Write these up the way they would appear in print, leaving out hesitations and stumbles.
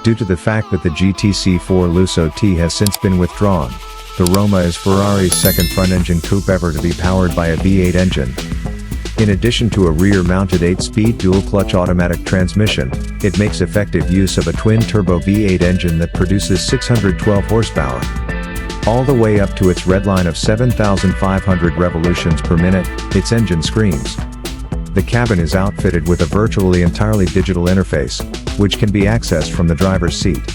Due to the fact that the GTC4 Lusso T has since been withdrawn, the Roma is Ferrari's second front-engine coupe ever to be powered by a V8 engine. In addition to a rear-mounted 8-speed dual-clutch automatic transmission, it makes effective use of a twin-turbo V8 engine that produces 612 horsepower. All the way up to its red line of 7,500 revolutions per minute, its engine screams. The cabin is outfitted with a virtually entirely digital interface, which can be accessed from the driver's seat.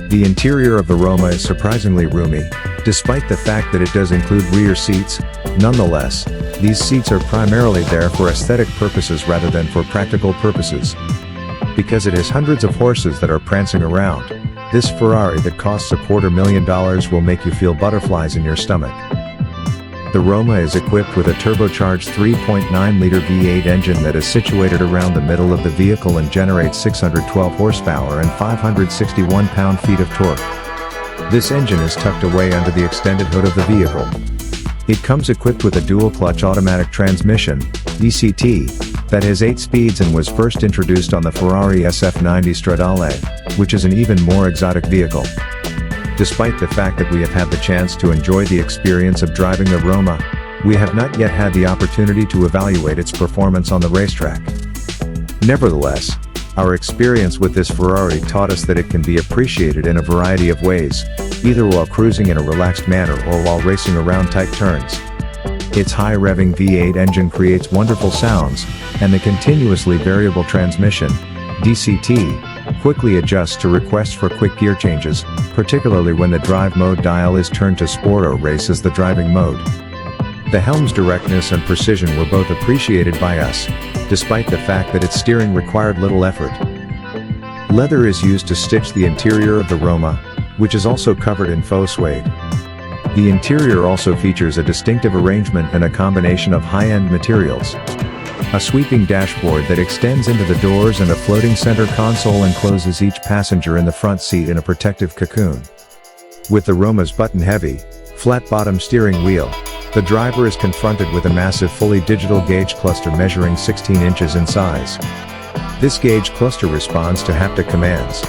The interior of the Roma is surprisingly roomy, despite the fact that it does include rear seats. Nonetheless, these seats are primarily there for aesthetic purposes rather than for practical purposes. Because it has hundreds of horses that are prancing around, this Ferrari that costs $250,000 will make you feel butterflies in your stomach. The Roma is equipped with a turbocharged 3.9-liter V8 engine that is situated around the middle of the vehicle and generates 612 horsepower and 561 pound-feet of torque. This engine is tucked away under the extended hood of the vehicle. It comes equipped with a dual-clutch automatic transmission, DCT, that has 8 speeds and was first introduced on the Ferrari SF90 Stradale, which is an even more exotic vehicle. Despite the fact that we have had the chance to enjoy the experience of driving the Roma, we have not yet had the opportunity to evaluate its performance on the racetrack. Nevertheless, our experience with this Ferrari taught us that it can be appreciated in a variety of ways, either while cruising in a relaxed manner or while racing around tight turns. Its high-revving V8 engine creates wonderful sounds, and the continuously variable transmission, DCT, quickly adjusts to requests for quick gear changes, particularly when the drive mode dial is turned to sport or race as the driving mode. The helm's directness and precision were both appreciated by us, despite the fact that its steering required little effort. Leather is used to stitch the interior of the Roma, which is also covered in faux suede. The interior also features a distinctive arrangement and a combination of high-end materials. A sweeping dashboard that extends into the doors and a floating center console encloses each passenger in the front seat in a protective cocoon. With the Roma's button-heavy, flat-bottom steering wheel, the driver is confronted with a massive fully digital gauge cluster measuring 16 inches in size. This gauge cluster responds to haptic commands.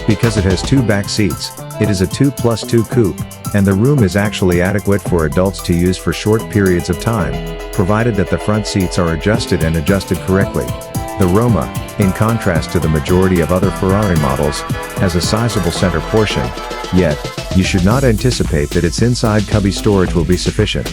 Because it has 2 back seats, it is a 2+2 coupe, and the room is actually adequate for adults to use for short periods of time, provided that the front seats are adjusted and adjusted correctly. The Roma, in contrast to the majority of other Ferrari models, has a sizable center portion, yet, you should not anticipate that its inside cubby storage will be sufficient.